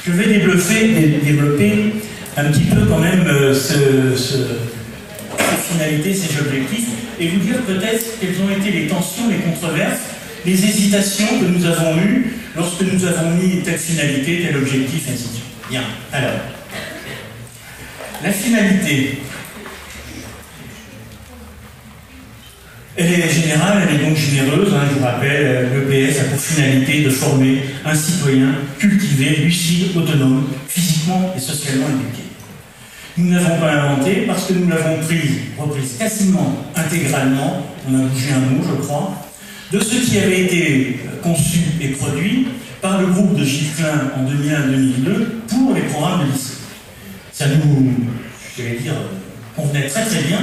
Je vais développer un petit peu quand même ces finalités, ces objectifs, et vous dire peut-être quelles ont été les tensions, les controverses, les hésitations que nous avons eues lorsque nous avons mis telle finalité, tel objectif, ainsi de suite. Bien, alors, la finalité, elle est générale, elle est donc généreuse. Je vous rappelle, l'EPS a pour finalité de former un citoyen cultivé, lucide, autonome, physiquement et socialement éduqué. Nous ne l'avons pas inventé parce que nous l'avons reprise quasiment intégralement, on a bougé un mot, je crois, de ce qui avait été conçu et produit par le groupe de Gilles Klein en 2001-2002 pour les programmes de lycée. Ça nous, j'allais dire, convenait très très bien,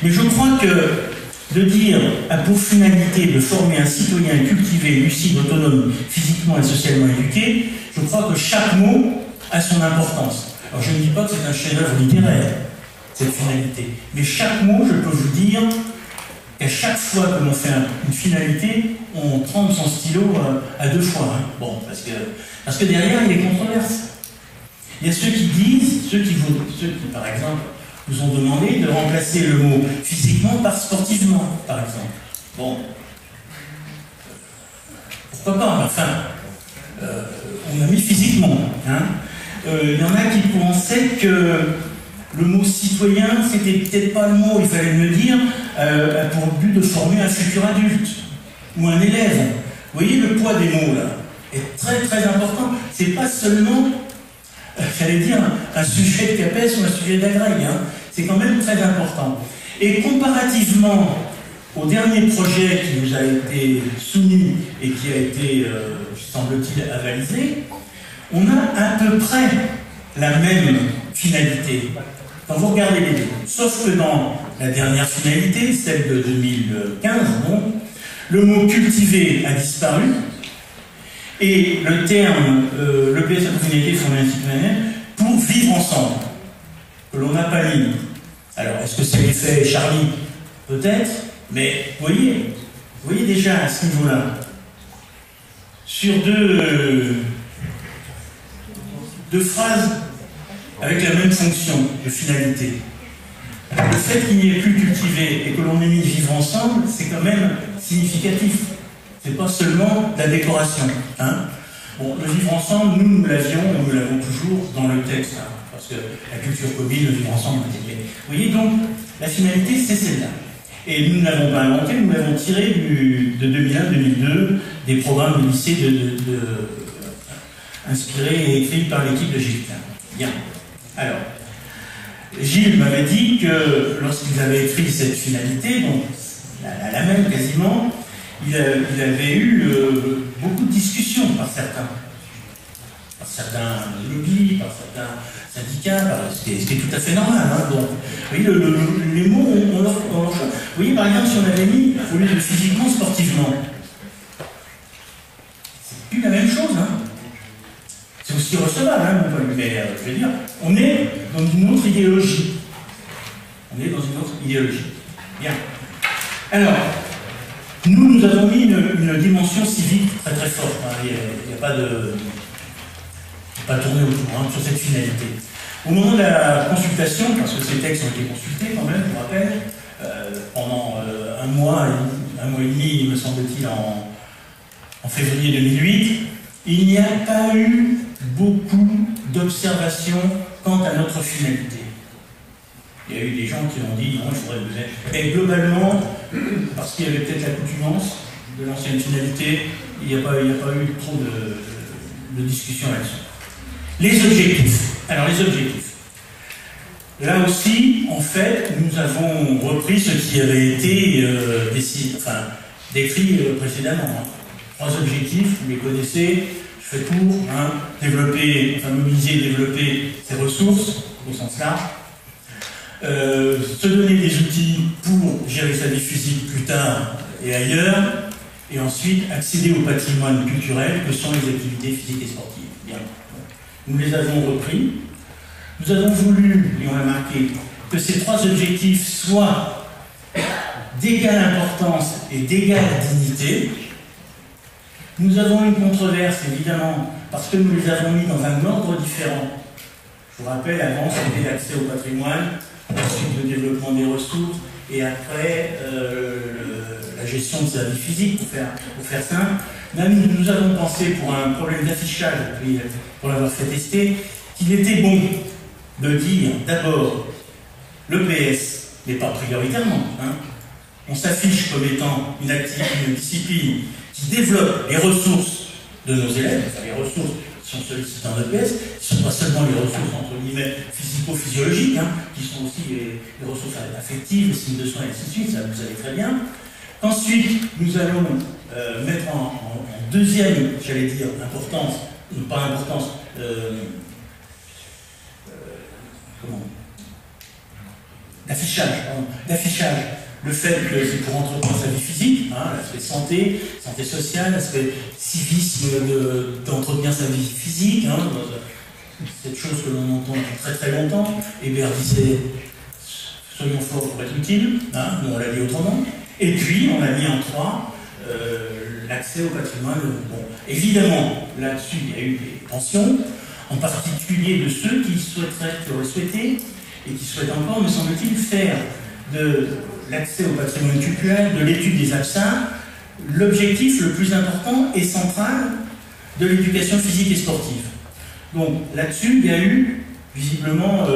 mais je crois que de dire a pour finalité de former un citoyen cultivé, lucide, autonome, physiquement et socialement éduqué, je crois que chaque mot a son importance. Alors je ne dis pas que c'est un chef-d'œuvre littéraire, cette finalité, mais chaque mot, je peux vous dire qu'à chaque fois que l'on fait une finalité, on trempe son stylo à deux fois. Hein. Bon, parce que derrière, il y a des controverses. Il y a ceux qui disent, ceux qui par exemple, nous ont demandé de remplacer le mot physiquement par sportivement, par exemple. Bon. Pourquoi pas, enfin, on a mis physiquement. Hein. Il y en a qui pensaient que le mot citoyen, c'était peut-être pas le mot, il fallait me dire, pour le but de former un futur adulte, ou un élève. Vous voyez, le poids des mots, là, est très très important. C'est pas seulement, j'allais dire, un sujet de CAPES ou un sujet d'Agreg, hein. C'est quand même très important. Et comparativement au dernier projet qui nous a été soumis et qui a été, semble-t-il, avalisé, on a à peu près la même finalité. Quand vous regardez les deux, sauf que dans la dernière finalité, celle de 2015, bon, le mot cultiver a disparu et le terme, l'EPS a pour finalité de former un citoyen pour vivre ensemble, que l'on n'a pas mis. Alors, est-ce que c'est l'effet Charlie? Peut-être, mais vous voyez déjà à ce niveau-là, sur deux phrases avec la même fonction de finalité. Le fait qu'il n'y ait plus cultivé et que l'on ait mis vivre ensemble, c'est quand même significatif. C'est pas seulement la décoration. Hein. Bon, le vivre ensemble, nous l'avions et nous l'avons toujours dans le texte. Hein, parce que la culture commune, le vivre ensemble, etc. Vous voyez donc, la finalité, c'est celle-là. Et nous ne l'avons pas inventé, nous l'avons tiré de 2001-2002, des programmes de lycée inspirés et écrits par l'équipe de Gilles Klein. Bien. Alors, Gilles m'avait dit que lorsqu'ils avaient écrit cette finalité, donc la même quasiment, il avait eu beaucoup de discussions par certains lobbies, par certains syndicats, ce qui est tout à fait normal. Hein, donc, vous voyez, les mots, on leur change. Vous voyez, par exemple, si on avait mis, au lieu de physiquement, sportivement, c'est plus la même chose. Hein. C'est aussi recevable, hein, mais je veux dire, on est dans une autre idéologie. Bien. Alors, nous avons mis une dimension civique très très forte. Hein. Il n'y a pas de tourner autour sur cette finalité. Au moment de la consultation, parce que ces textes ont été consultés quand même, je vous rappelle, pendant un mois et demi, il me semble-t-il, en février 2008, il n'y a pas eu beaucoup d'observations quant à notre finalité. Il y a eu des gens qui ont dit non, il faudrait vous être. Et globalement, parce qu'il y avait peut-être l'accoutumance de l'ancienne finalité, il n'y a pas eu trop de discussion là-dessus. Les objectifs. Alors, les objectifs. Là aussi, en fait, nous avons repris ce qui avait été décrit précédemment. 3 objectifs, vous les connaissez. Je fais court, hein, mobiliser et développer ses ressources, au sens large, se donner des outils pour gérer sa vie physique plus tard et ailleurs, et ensuite accéder au patrimoine culturel que sont les activités physiques et sportives. Bien. Nous les avons repris. Nous avons voulu, et on l'a marqué, que ces 3 objectifs soient d'égale importance et d'égale dignité. Nous avons une controverse, évidemment, parce que nous les avons mis dans un ordre différent. Je vous rappelle, avant, c'était l'accès au patrimoine, ensuite le développement des ressources, et après la gestion de sa vie physique, pour faire simple. Là, nous avons pensé, pour un problème d'affichage, pour l'avoir fait tester, qu'il était bon de dire d'abord l'EPS, mais pas prioritairement. Hein. On s'affiche comme étant une discipline qui développe les ressources de nos élèves, enfin les ressources qui sont sollicitées en EPS, qui ne sont pas seulement les ressources entre guillemets physico-physiologiques, hein, qui sont aussi les ressources affectives, les signes de soins, et ainsi de suite, ça vous savez très bien. Ensuite, nous allons mettre en deuxième, j'allais dire, importance, pas importance, d'affichage, le fait que c'est pour entretenir sa vie physique, hein, l'aspect santé sociale, l'aspect civisme d'entretenir sa vie physique, hein, cette chose que l'on entend depuis très très longtemps, Hébert disait soyons forts pour être utiles, hein, on l'a dit autrement, et puis on a mis en 3 l'accès au patrimoine. Bon, évidemment, là-dessus il y a eu des tensions, en particulier de ceux qui auraient souhaité et qui souhaitent encore, me semble-t-il, faire de l'accès au patrimoine culturel, de l'étude des absents, l'objectif le plus important et central de l'éducation physique et sportive. Donc là-dessus, il y a eu visiblement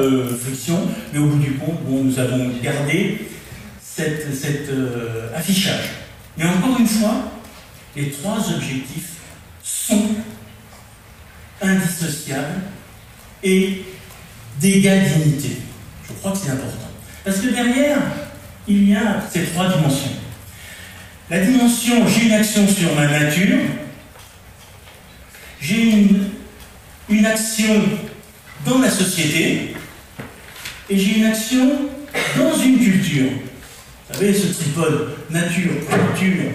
friction, mais au bout du compte, bon, nous avons gardé cet affichage. Mais encore une fois, les 3 objectifs sont indissociables et d'égale dignité. Je crois que c'est important. Parce que derrière, il y a ces 3 dimensions. La dimension, j'ai une action sur ma nature, j'ai une action dans la société, et j'ai une action dans une culture. Vous savez, ce tripode nature, culture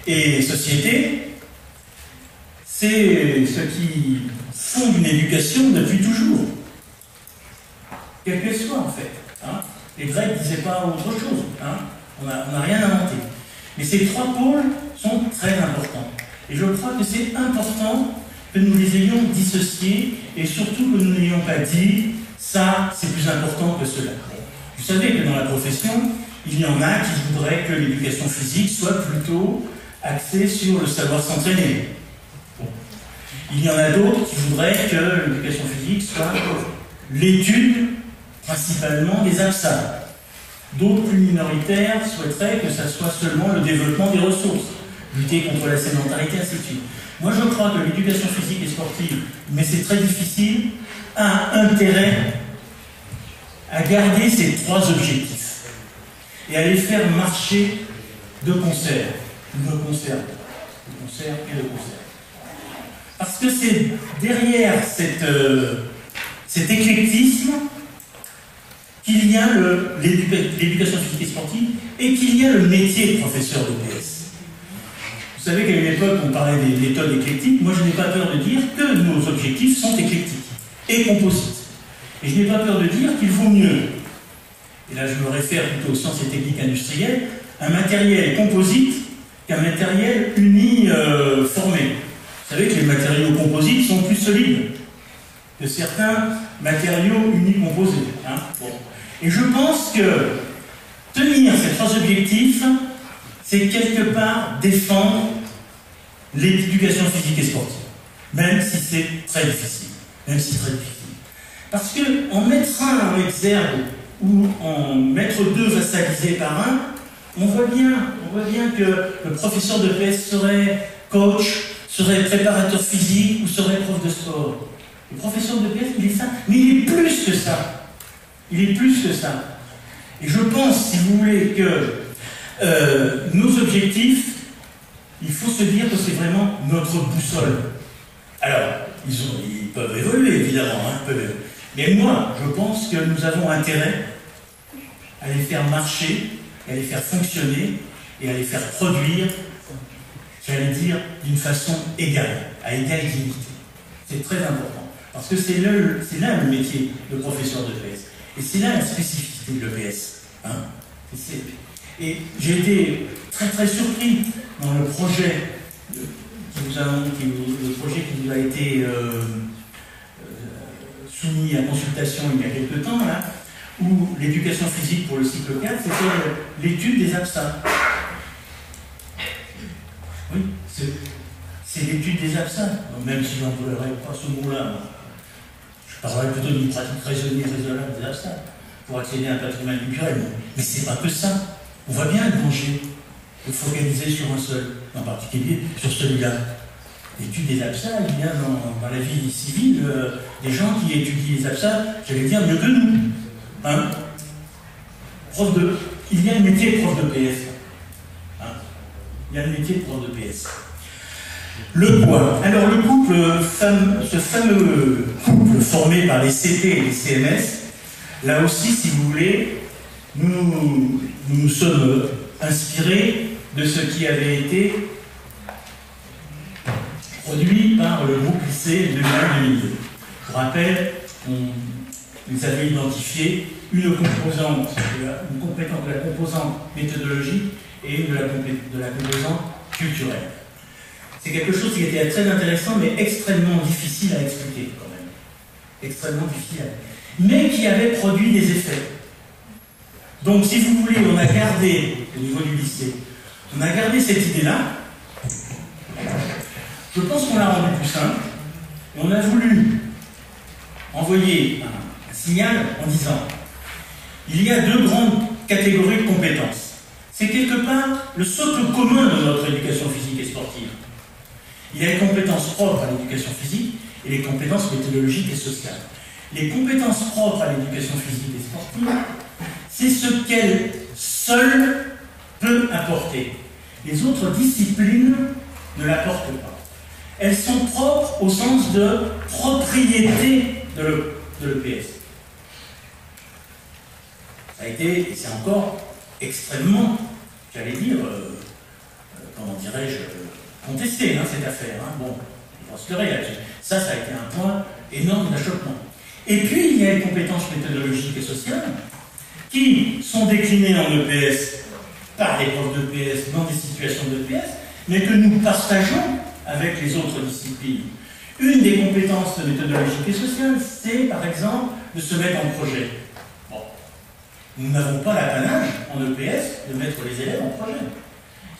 et société, c'est ce qui fonde une éducation depuis toujours. Quelle qu'elle soit, en fait. Hein. Les Grecs ne disaient pas autre chose. Hein. On n'a rien inventé. Mais ces 3 pôles sont très importants. Et je crois que c'est important que nous les ayons dissociés et surtout que nous n'ayons pas dit ça, c'est plus important que cela. Vous savez que dans la profession, il y en a qui voudraient que l'éducation physique soit plutôt axée sur le savoir s'entraîner. Bon. Il y en a d'autres qui voudraient que l'éducation physique soit l'étude principalement des absents. D'autres plus minoritaires souhaiteraient que ça soit seulement le développement des ressources, lutter contre la sédentarité, ainsi de suite. Moi, je crois que l'éducation physique et sportive, mais c'est très difficile, a intérêt à garder ces 3 objectifs et à les faire marcher de concert. De concert et de concert. Parce que c'est derrière cet éclectisme qu'il y a l'éducation physique et sportive et qu'il y a le métier de professeur d'EPS. Vous savez qu'à une époque, on parlait des méthodes éclectiques. Moi, je n'ai pas peur de dire que nos objectifs sont éclectiques et composites. Et je n'ai pas peur de dire qu'il vaut mieux, et là je me réfère plutôt aux sciences et techniques industrielles, un matériel composite qu'un matériel uni formé. Vous savez que les matériaux composites sont plus solides que certains matériaux unis-composés. Hein. Bon. Et je pense que tenir ces 3 objectifs, c'est quelque part défendre l'éducation physique et sportive, même si c'est très difficile. Parce qu'en mettre un en exergue ou en mettre 2 vassalisés par un, on voit bien que le professeur de PS serait coach, serait préparateur physique ou serait prof de sport. Le professeur de PS, il est ça, mais il est plus que ça. Il est plus que ça. Et je pense, si vous voulez, que nos objectifs, il faut se dire que c'est vraiment notre boussole. Alors, ils peuvent évoluer, évidemment, hein, mais moi, je pense que nous avons intérêt à les faire marcher, à les faire fonctionner et à les faire produire, j'allais dire, d'une façon égale, à égale dignité. C'est très important, parce que c'est là le métier de professeur d'EPS. Et c'est là la spécificité de l'EPS. Hein. Et j'ai été très très surpris dans le projet qui le projet qui vous a été soumis à consultation il y a quelques temps, là, où l'éducation physique pour le cycle 4, c'était l'étude des absents. Oui, c'est l'étude des absents. Donc, même si j'emploierais pas ce mot-là, je parlerais plutôt d'une pratique raisonnable des absents pour accéder à un patrimoine culturel. Mais c'est pas que ça. On voit bien le danger de focaliser sur un seul, en particulier sur celui-là. L'étude des absents, il y a dans la vie civile des gens qui étudient les absents, j'allais dire mieux que nous. Hein? Il y a le métier de prof de PS. Hein? Il y a le métier de prof de PS. Le poids. Alors le couple, ce fameux couple formé par les CP et les CMS, là aussi, si vous voulez, nous nous sommes inspirés de ce qui avait été produit par le groupe lycée 2001-2002. Je vous rappelle, ils avaient identifié une composante de la composante méthodologique et une de la composante culturelle. C'est quelque chose qui était très intéressant, mais extrêmement difficile à expliquer quand même. Extrêmement difficile mais qui avait produit des effets. Donc, si vous voulez, on a gardé, au niveau du lycée, on a gardé cette idée-là. Je pense qu'on l'a rendu plus simple. Et on a voulu envoyer un signal en disant il y a deux grandes catégories de compétences. C'est quelque part le socle commun de notre éducation physique et sportive. Il y a les compétences propres à l'éducation physique et les compétences méthodologiques et sociales. Les compétences propres à l'éducation physique et sportive, c'est ce qu'elle seule peut apporter. Les autres disciplines ne l'apportent pas. Elles sont propres au sens de propriété de l'EPS. Ça a été, et c'est encore extrêmement, j'allais dire, comment dirais-je, contesté, hein, cette affaire. Hein. Bon, il va se leurrer là-dessus. Ça a été un point énorme d'achoppement. Et puis, il y a les compétences méthodologiques et sociales qui sont déclinées en EPS par les profs d'EPS dans des situations d'EPS, mais que nous partageons avec les autres disciplines. Une des compétences méthodologiques et sociales, c'est par exemple de se mettre en projet. Bon. Nous n'avons pas l'apanage en EPS de mettre les élèves en projet.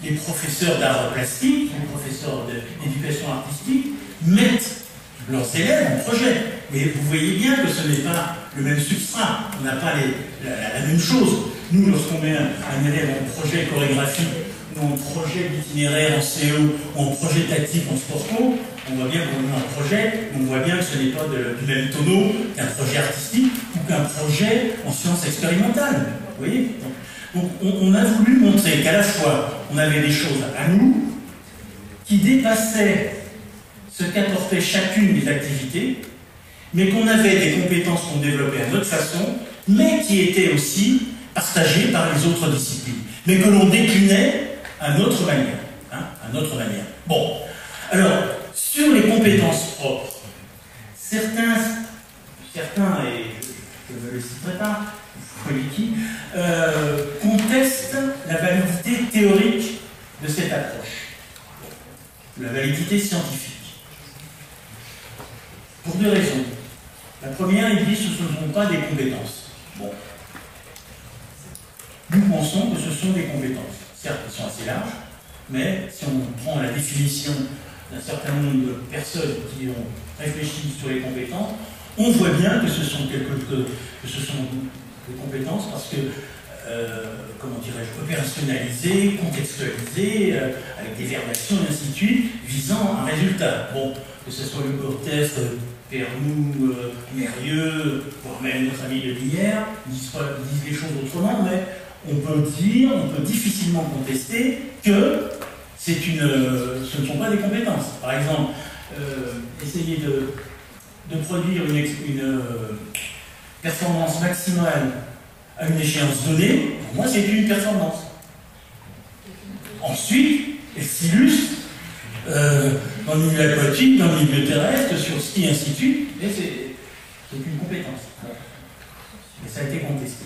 Les professeurs d'art plastique, les professeurs d'éducation artistique mettent leurs élèves en projet. Mais vous voyez bien que ce n'est pas le même substrat, on n'a pas la même chose. Nous, lorsqu'on met un élève en projet chorégraphique, ou en projet d'itinéraire en CO, ou en projet tactique en sportco, on voit bien qu'on est en projet, on voit bien que ce n'est pas du même tonneau qu'un projet artistique ou qu'un projet en sciences expérimentales. Vous voyez ? Donc on a voulu montrer qu'à la fois, on avait des choses à nous qui dépassaient ce qu'apportait chacune des activités, mais qu'on avait des compétences qu'on développait à notre façon, mais qui étaient aussi partagées par les autres disciplines, mais que l'on déclinait à notre manière. Hein, à notre manière. Bon, alors, sur les compétences propres, certains et je ne le citerai pas, qui contestent la validité théorique de cette approche, la validité scientifique. Pour deux raisons. La première, ils disent que ce ne sont pas des compétences. Bon. Nous pensons que ce sont des compétences. Certes, elles sont assez larges, mais si on prend la définition d'un certain nombre de personnes qui ont réfléchi sur les compétences, on voit bien que ce sont des compétences parce que, comment dirais-je, opérationnalisées, contextualisées, avec des verbations et ainsi de suite, visant un résultat. Bon, que ce soit le Cortès, Pernou, Mérieux, voire même notre ami de Linière, disent les choses autrement, mais on peut difficilement contester que ce ne sont pas des compétences. Par exemple, essayer de produire une performance maximale à une échéance donnée, pour moi c'est une performance. Ensuite, elle s'illustre dans le milieu aquatique, dans le milieu terrestre, sur ski, ainsi de suite, et c'est une compétence. Et ça a été contesté.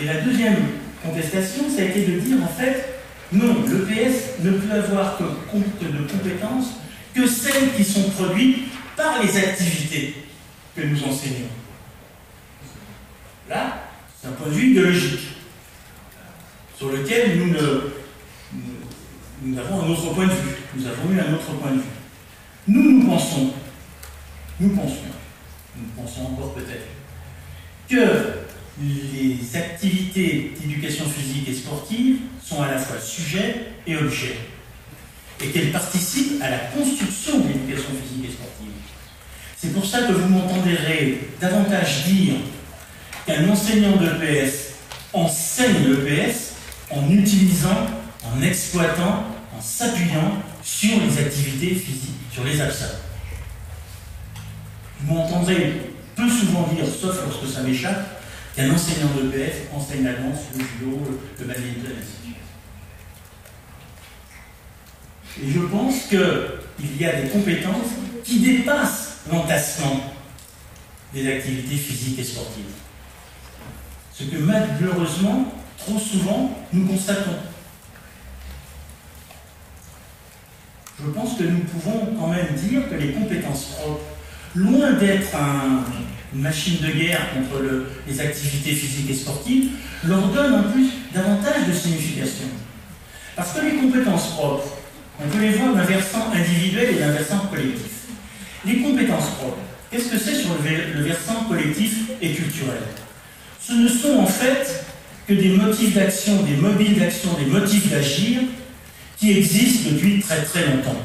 Et la deuxième contestation, ça a été de dire en fait, non, l'EPS ne peut avoir que de compétences que celles qui sont produites par les activités que nous enseignons. Là, c'est un point de vue idéologique, sur lequel nous avons un autre point de vue. Nous avons eu un autre point de vue. Nous pensons encore peut-être, que les activités d'éducation physique et sportive sont à la fois sujet et objet, et qu'elles participent à la construction de l'éducation physique et sportive. C'est pour ça que vous m'entendrez davantage dire qu'un enseignant de l'EPS enseigne l'EPS en utilisant, en exploitant, en s'appuyant sur les activités physiques, sur les absents. Vous m'entendrez peu souvent dire, sauf lorsque ça m'échappe, qu'un enseignant de l'EPS enseigne la danse, le judo, le badminton, ainsi de suite. Et je pense qu'il y a des compétences qui dépassent l'entassement des activités physiques et sportives. Ce que malheureusement, trop souvent, nous constatons. Je pense que nous pouvons quand même dire que les compétences propres, loin d'être une machine de guerre contre les activités physiques et sportives, leur donnent en plus davantage de signification. Parce que les compétences propres, on peut les voir d'un versant individuel et d'un versant collectif. Les compétences propres, qu'est-ce que c'est sur le versant collectif et culturel? Ce ne sont en fait que des motifs d'action, des mobiles d'action, des motifs d'agir qui existent depuis très très longtemps.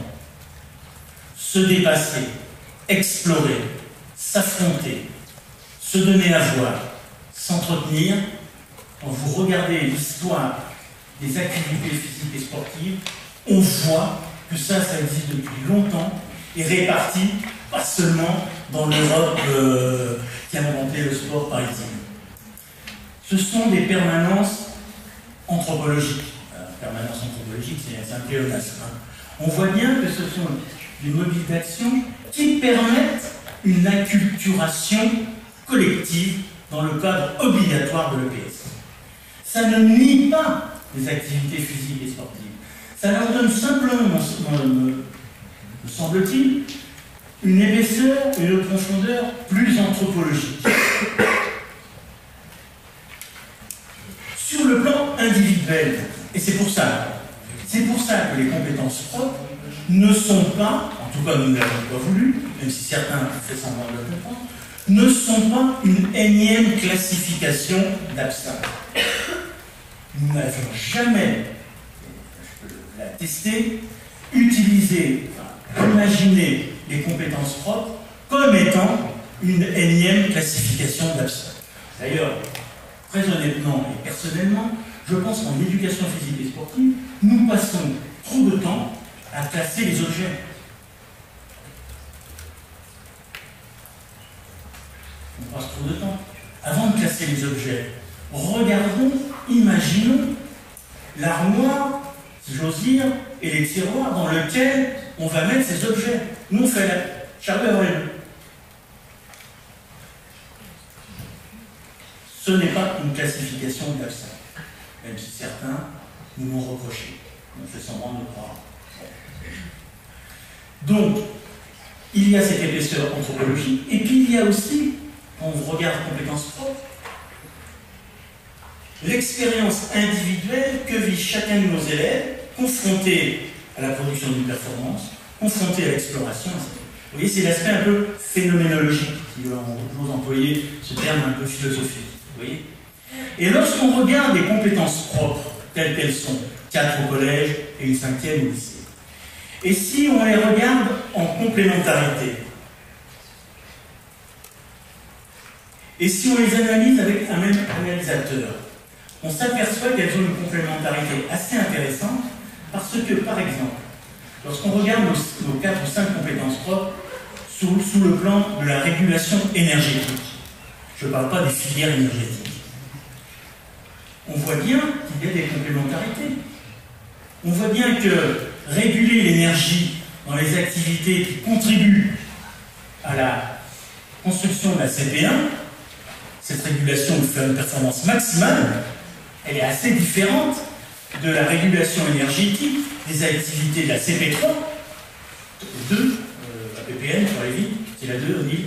Se dépasser, explorer, s'affronter, se donner à voir, s'entretenir. Quand vous regardez l'histoire des activités physiques et sportives, on voit que ça existe depuis longtemps et réparti pas seulement dans l'Europe qui a inventé le sport parisienne. Ce sont des permanences anthropologiques. Permanence anthropologique, c'est un pléonasme. On voit bien que ce sont des mobiles d'action qui permettent une acculturation collective dans le cadre obligatoire de l'EPS. Ça ne nie pas les activités physiques et sportives. Ça leur donne simplement, me semble-t-il, une épaisseur et une profondeur plus anthropologique. Sur le plan individuel, et c'est pour ça que les compétences propres ne sont pas, en tout cas nous ne l'avons pas voulu, même si certains font semblant de le comprendre, ne sont pas une énième classification d'absence. Nous n'avons jamais, je peux l'attester, utilisé, imaginé les compétences propres comme étant une énième classification d'absence. D'ailleurs, très honnêtement et personnellement, je pense qu'en éducation physique et sportive, nous passons trop de temps à classer les objets. On passe trop de temps. Avant de classer les objets, regardons, imaginons l'armoire, si j'ose dire, et les tiroirs dans lesquels on va mettre ces objets. Nous, on fait la chaleur et le. Ce n'est pas une classification d'absence, même si certains nous l'ont reproché. On fait semblant de croire. Donc, il y a cette épaisseur anthropologique, et puis il y a aussi, quand on regarde compétences propres, l'expérience individuelle que vit chacun de nos élèves, confronté à la production d'une performance, confronté à l'exploration. Vous voyez, c'est l'aspect un peu phénoménologique, si j'ose employer ce terme un peu philosophique. Vous voyez ? Et lorsqu'on regarde les compétences propres, telles qu'elles sont, 4 au collège et une 5e au lycée, et si on les regarde en complémentarité, et si on les analyse avec un même analysateur, on s'aperçoit qu'elles ont une complémentarité assez intéressante, parce que, par exemple, lorsqu'on regarde nos 4 ou 5 compétences propres sous le plan de la régulation énergétique, je ne parle pas des filières énergétiques, on voit bien qu'il y a des complémentarités. On voit bien que réguler l'énergie dans les activités qui contribuent à la construction de la CP1, cette régulation de faire une performance maximale, elle est assez différente de la régulation énergétique des activités de la CP3 2, la PPN, pour aller vite, c'est la 2, on dit,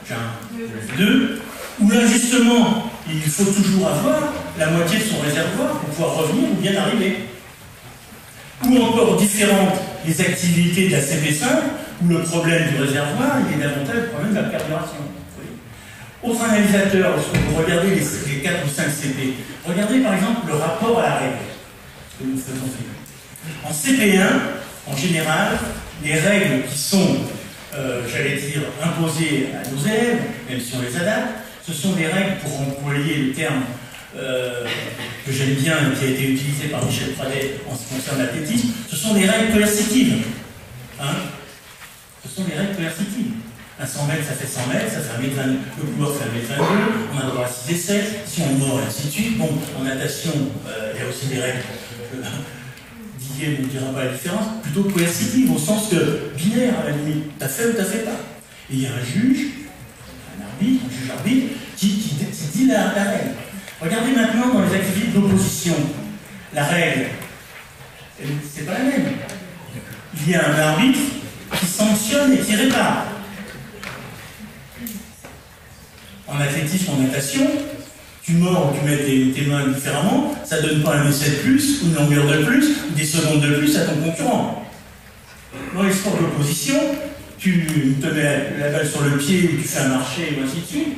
j'ai un 2, où là justement, il faut toujours avoir la moitié de son réservoir pour pouvoir revenir ou bien arriver. Ou encore différentes les activités de la CP5, où le problème du réservoir, il est davantage le problème de la perduration. Autre analysateur, lorsque vous regardez les 4 ou 5 CP, regardez par exemple le rapport à la règle, ce que nous faisons faire. En CP1, en général, les règles qui sont, j'allais dire, imposées à nos élèves, même si on les adapte, ce sont des règles, pour employer le terme que j'aime bien, qui a été utilisé par Michel Pradet en ce qui concerne l'athlétisme, ce sont des règles coercitives. Hein, ce sont des règles coercitives. Un 100 mètres, ça fait 100 mètres, ça fait 1 mètre 22, le couloir fait 1 mètre 22, on a le droit à 6 essais, si on mord, et ainsi de suite. Bon, en natation, il y a aussi des règles, Didier ne dira pas la différence, plutôt coercitives, au sens que binaire, à la limite, t'as fait ou t'as fait pas. Et il y a un juge, un juge-arbitre, qui dit la règle. Regardez maintenant dans les activités d'opposition. La règle, c'est pas la même. Il y a un arbitre qui sanctionne et qui répare. En athlétisme, en natation, tu mords ou tu mets tes mains différemment, ça ne donne pas un essai de plus, une longueur de plus, ou des secondes de plus à ton concurrent. Dans les sports d'opposition, tu te mets la balle sur le pied ou tu fais un marché ou ainsi de suite,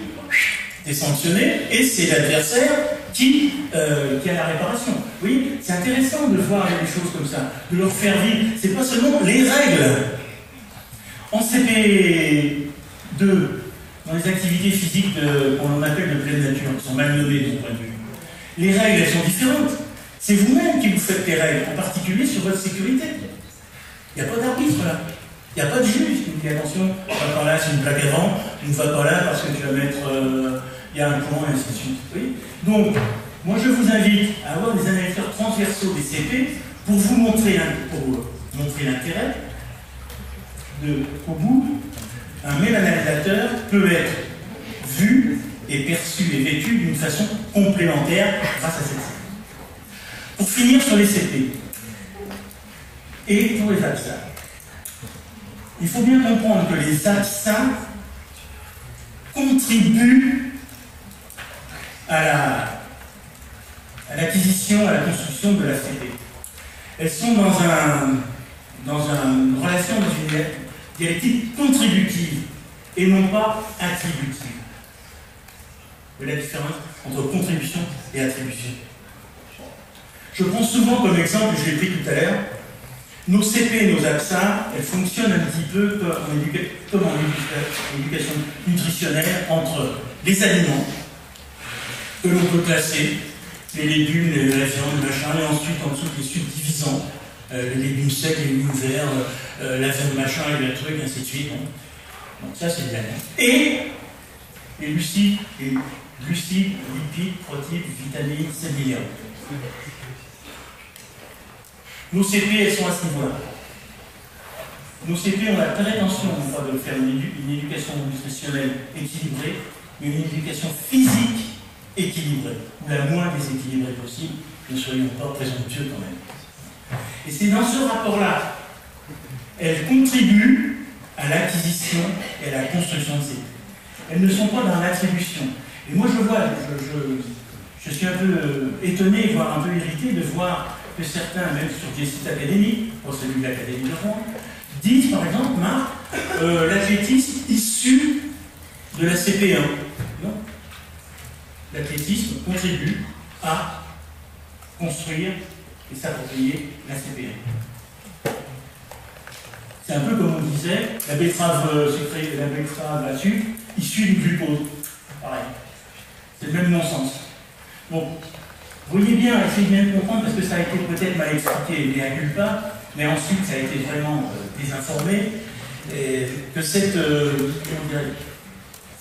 tu es sanctionné et c'est l'adversaire qui a la réparation. Vous voyez, c'est intéressant de voir les choses comme ça, de leur faire vivre. C'est pas seulement les règles. En CP2, dans les activités physiques qu'on appelle de pleine nature, qui sont mal nommées de mon point de vue, les règles, elles sont différentes. C'est vous-même qui vous faites les règles, en particulier sur votre sécurité. Il n'y a pas d'arbitre là. Il n'y a pas de juge qui nous dit attention, ne va pas là, c'est une plaque avant, tu ne vas pas là parce que tu vas mettre. Il y a un point, et ainsi de suite. Oui. Donc, moi je vous invite à avoir des analyseurs transversaux des CP pour vous montrer l'intérêt qu'au bout, un même analysateur peut être vu et perçu et vécu d'une façon complémentaire grâce à cette CP. Pour finir sur les CP et pour les APSA, il faut bien comprendre que les APSA contribuent à l'acquisition, à la construction de la CP. Elles sont dans une relation, dans une dialectique contributive et non pas attributive. Vous voyez la différence entre contribution et attribution. Je prends souvent comme exemple, je l'ai pris tout à l'heure, nos CP et nos APSA, elles fonctionnent un petit peu comme en éducation nutritionnelle entre les aliments que l'on peut classer, les légumes, la viande, le machin, et ensuite en dessous les subdivisants, les légumes secs, les légumes verts, la viande machin et le truc, ainsi de suite. Donc ça c'est bien. Et les glucides, lipides, protéines, vitamines, c'est minéraux. Nos CP, elles sont à ce niveau-là. Nos CP ont la prétention, non pas de faire une éducation nutritionnelle équilibrée, mais une éducation physique équilibrée, ou la moins déséquilibrée possible, ne soyons pas présomptueux quand même. Et c'est dans ce rapport-là, elles contribuent à l'acquisition et à la construction de CP. Elles ne sont pas dans l'attribution. Et moi je suis un peu étonné, voire un peu irrité de voir que certains, même sur des sites académiques, pour celui de l'Académie de France, disent par exemple, Marc, l'athlétisme issu de la CP1. Non. L'athlétisme contribue à construire et s'approprier la CP1. C'est un peu comme on disait, la betterave sucrée et la betterave à sucre, issue du glucose. Pareil. C'est le même non-sens. Bon. Voyez bien, essayez bien de comprendre, parce que ça a été peut-être mal expliqué, mais à culpa, mais ensuite ça a été vraiment désinformé, et que cette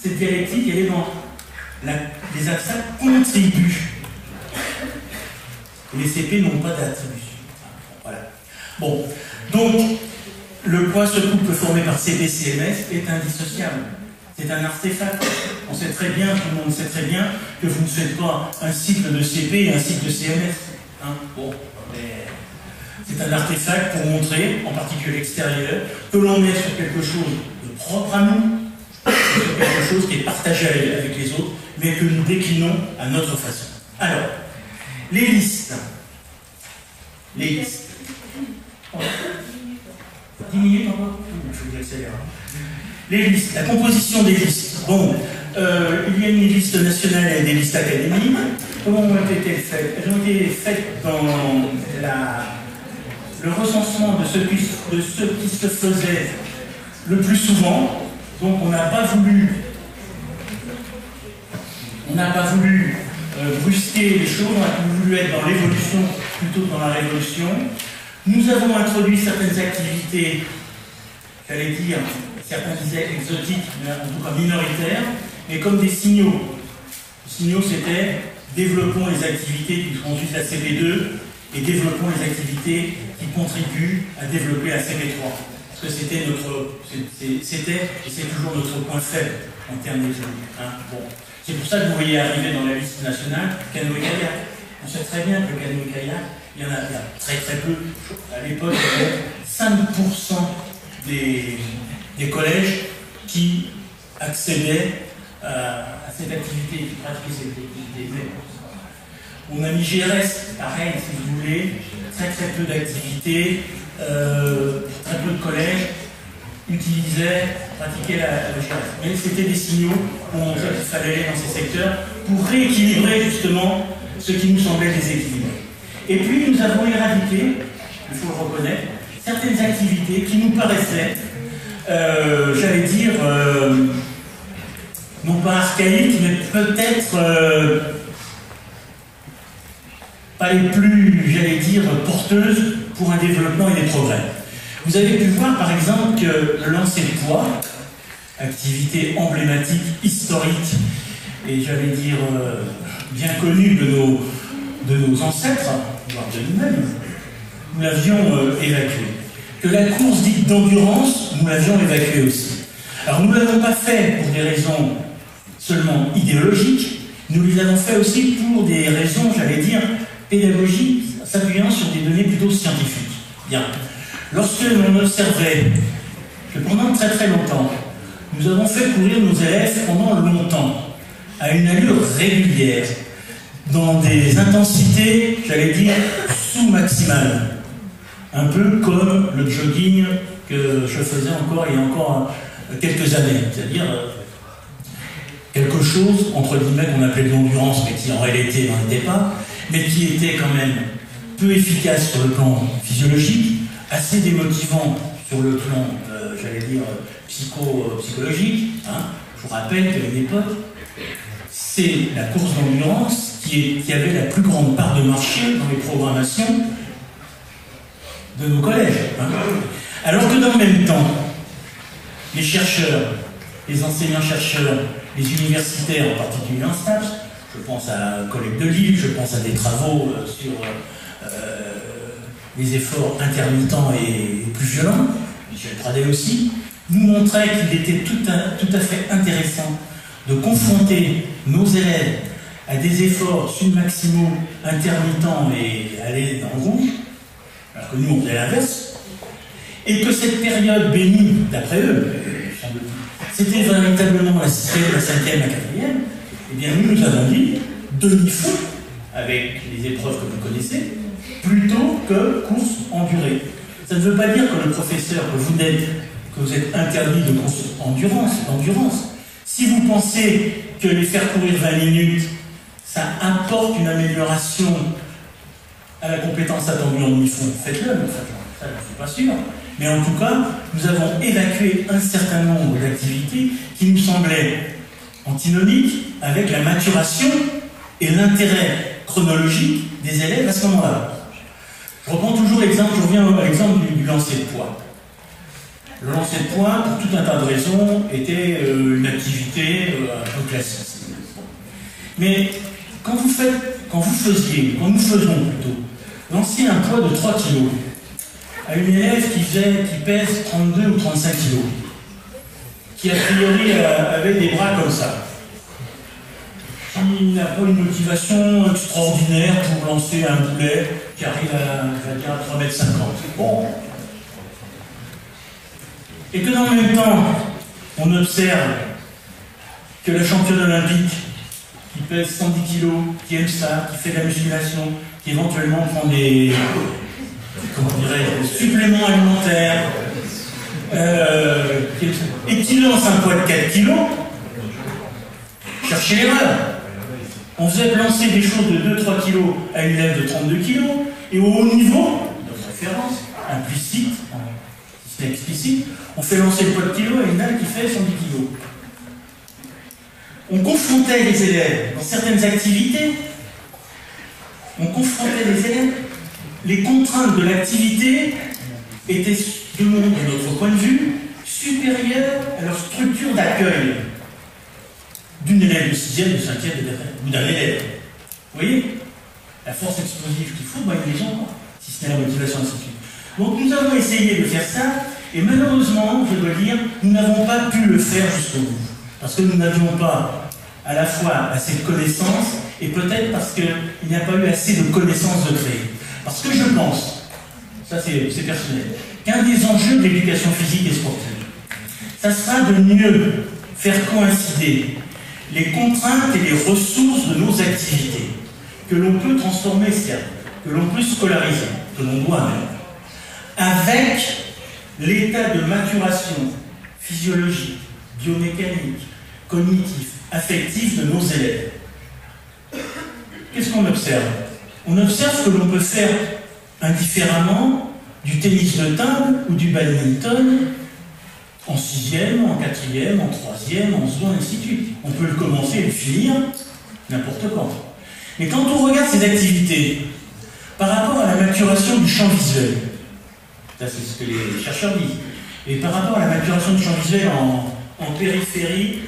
dialectique, elle est dans les APSA contribuent. Les CP n'ont pas d'attribution. Voilà. Bon, donc, le poids ce couple formé par CP-CMS est indissociable. C'est un artefact. On sait très bien, tout le monde sait très bien, que vous ne faites pas un cycle de CP et un cycle de CMS. Hein, bon, mais C'est un artefact pour montrer, en particulier l'extérieur, que l'on est sur quelque chose de propre à nous, sur quelque chose qui est partagé avec les autres, mais que nous déclinons à notre façon. Alors, les listes. Les listes. 10 minutes encore ? Je vous accélère. Les listes, la composition des listes. Bon, il y a une liste nationale et des listes académiques. Comment ont-elles été faites? Elles ont été faites dans le recensement de ce qui se faisait le plus souvent. Donc on n'a pas voulu brusquer les choses, on a voulu être dans l'évolution plutôt que dans la révolution. Nous avons introduit certaines activités, j'allais dire, certains disaient exotiques, mais en tout cas minoritaires, mais comme des signaux. Les signaux, c'était développons les activités qui conduisent la CP2 et développons les activités qui contribuent à développer la CP3. Parce que c'était et c'est toujours notre point faible en termes d'économie. Hein. Bon. C'est pour ça que vous voyez arriver dans la liste nationale canoë-kayak. On sait très bien que canoë-kayak, il y en a très très peu. À l'époque, il y avait 5% des collèges qui accédaient à cette activité, qui pratiquaient cette activité. On a mis GRS, pareil, si vous voulez, très très peu d'activités, très peu de collèges pratiquaient la GRS. Mais c'était des signaux pour montrer qu'il fallait aller dans ces secteurs pour rééquilibrer justement ce qui nous semblait déséquilibré. Et puis nous avons éradiqué, il faut le reconnaître, certaines activités qui nous paraissaient, j'allais dire, non pas archaïques, mais peut-être pas les plus, j'allais dire, porteuses pour un développement et des progrès. Vous avez pu voir par exemple que le lancer de poids, activité emblématique, historique, et j'allais dire bien connue de nos ancêtres, voire de nous-mêmes, nous l'avions évacué. Que la course dite d'endurance, nous l'avions évacuée aussi. Alors nous ne l'avons pas fait pour des raisons seulement idéologiques, nous les avons fait aussi pour des raisons, j'allais dire, pédagogiques, s'appuyant sur des données plutôt scientifiques. Bien. Lorsque l'on observait que pendant très très longtemps, nous avons fait courir nos élèves pendant longtemps, à une allure régulière, dans des intensités, j'allais dire, sous-maximales. Un peu comme le jogging que je faisais encore il y a encore quelques années. C'est-à-dire quelque chose, entre guillemets, qu'on appelait de l'endurance, mais qui en réalité n'en était pas, mais qui était quand même peu efficace sur le plan physiologique, assez démotivant sur le plan, j'allais dire, psychologique. Hein. Je vous rappelle qu'à une époque, c'est la course d'endurance qui avait la plus grande part de marché dans les programmations de nos collèges. Hein. Alors que dans le même temps, les chercheurs, les enseignants-chercheurs, les universitaires, en particulier en STAPS, je pense à un collègue de Lille, je pense à des travaux sur les efforts intermittents et plus violents, Michel Pradel aussi, nous montrait qu'il était tout à fait intéressant de confronter nos élèves à des efforts sub-maximaux, intermittents et aller dans le rouge, alors que nous on faisait l'inverse, et que cette période bénie, d'après eux, c'était véritablement la 6e, la 5e, la 4e, eh bien nous avons dit demi-fond, avec les épreuves que vous connaissez, plutôt que course en durée. Ça ne veut pas dire que le professeur, que vous êtes interdit de course d'endurance. Si vous pensez que les faire courir 20 minutes, ça apporte une amélioration à la compétence attendue en demi-fond, faites-le, mais ça, je ne suis pas sûr. Mais en tout cas, nous avons évacué un certain nombre d'activités qui nous semblaient antinomiques avec la maturation et l'intérêt chronologique des élèves à ce moment-là. Je reprends toujours l'exemple, je reviens à l'exemple du lancer de poids. Le lancer de poids, pour tout un tas de raisons, était une activité un peu classique. Mais quand nous faisons plutôt, lancer un poids de 3 kg à une élève qui pèse 32 ou 35 kg, qui a priori avait des bras comme ça, qui n'a pas une motivation extraordinaire pour lancer un boulet, qui qui arrive à 3,50 m. Bon. Et que dans le même temps, on observe que la championne olympique, qui pèse 110 kg, qui aime ça, qui fait de la musculation, qui éventuellement prend des suppléments alimentaires, et qui lance un poids de 4 kg, cherchez l'erreur. On faisait lancer des choses de 2-3 kg à une élève de 32 kg, et au haut niveau, de référence, implicite, si c'est explicite, on fait lancer le poids de kilo à une dame qui fait 110 kg. On confrontait les élèves dans certaines activités, les contraintes de l'activité étaient, de notre point de vue, supérieures à leur structure d'accueil d'une élève de 6e, de 5e, ou d'un élève. Vous voyez? La force explosive qu'il faut, il les gens, si ce n'est la motivation, ainsi de suite. Donc nous avons essayé de faire ça, et malheureusement, je dois dire, nous n'avons pas pu le faire jusqu'au bout. Parce que nous n'avions pas à la fois assez de connaissances, et peut-être parce qu'il n'y a pas eu assez de connaissances de créer. Parce que je pense, ça c'est personnel, qu'un des enjeux de l'éducation physique et sportive, ça sera de mieux faire coïncider les contraintes et les ressources de nos activités, que l'on peut transformer, certes, que l'on peut scolariser, que l'on doit même, avec l'état de maturation physiologique, biomécanique, cognitif, affectif de nos élèves. Qu'est-ce qu'on observe? On observe que l'on peut faire indifféremment du tennis de table ou du badminton en 6e, en 4e, en 3e, en 2e, ainsi de suite. On peut le commencer et le finir n'importe quand. Mais quand on regarde ces activités par rapport à la maturation du champ visuel, ça c'est ce que les chercheurs disent, et par rapport à la maturation du champ visuel en périphérie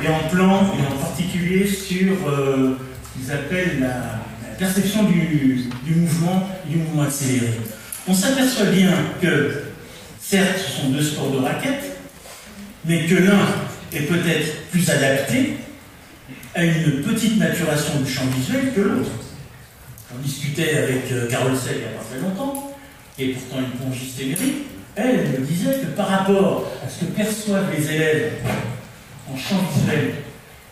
et en plan, et en particulier sur ce qu'ils appellent la perception du mouvement accéléré. On s'aperçoit bien que, certes, ce sont deux sports de raquettes, mais que l'un est peut-être plus adapté à une petite maturation du champ visuel que l'autre. On discutait avec Carole Sell il n'y a pas très longtemps, qui est pourtant une plongiste émérite. Elle me disait que par rapport à ce que perçoivent les élèves en champ visuel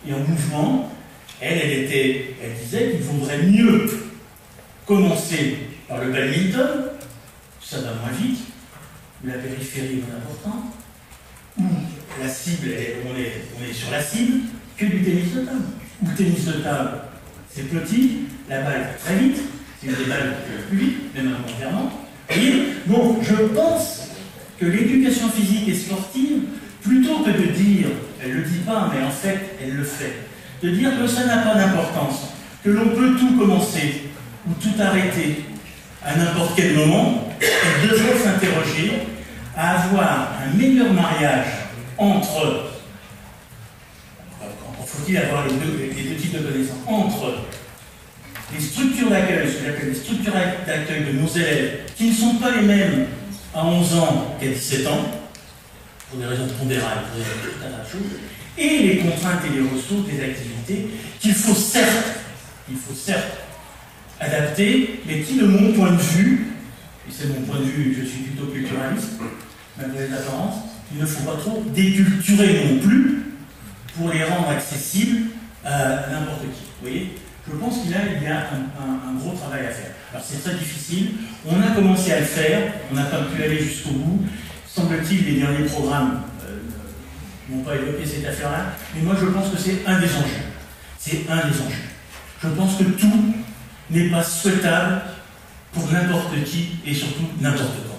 et en mouvement, elle disait qu'il vaudrait mieux commencer par le badminton, ça va moins vite, la périphérie est moins importante, où la cible, on est sur la cible, que du tennis de table. Ou le tennis de table, c'est petit, la balle va très vite, c'est une des balles qui va plus vite, même involontairement. Donc je pense que l'éducation physique et sportive, plutôt que de dire, elle ne le dit pas, mais en fait, elle le fait, de dire que ça n'a pas d'importance, que l'on peut tout commencer ou tout arrêter à n'importe quel moment, elle devrait s'interroger à avoir un meilleur mariage entre, faut-il avoir les deux types de connaissances, entre les structures d'accueil, ce que j'appelle les structures d'accueil de nos élèves, qui ne sont pas les mêmes à 11 ans qu'à 17 ans, pour des raisons pondérales, pour des raisons tout un tas de choses, et les contraintes et les ressources des activités qu'il faut certes adapter, mais qui, de mon point de vue, et c'est mon point de vue, je suis plutôt culturaliste, malgré les apparences, il ne faut pas trop déculturer non plus pour les rendre accessibles à n'importe qui. Vous voyez? Je pense qu'il y a un gros travail à faire. Alors c'est très difficile, on a commencé à le faire, on n'a pas pu aller jusqu'au bout. Semble-t-il, les derniers programmes n'ont pas évoqué cette affaire-là, mais moi je pense que c'est un des enjeux. C'est un des enjeux. Je pense que tout n'est pas souhaitable pour n'importe qui et surtout n'importe quoi.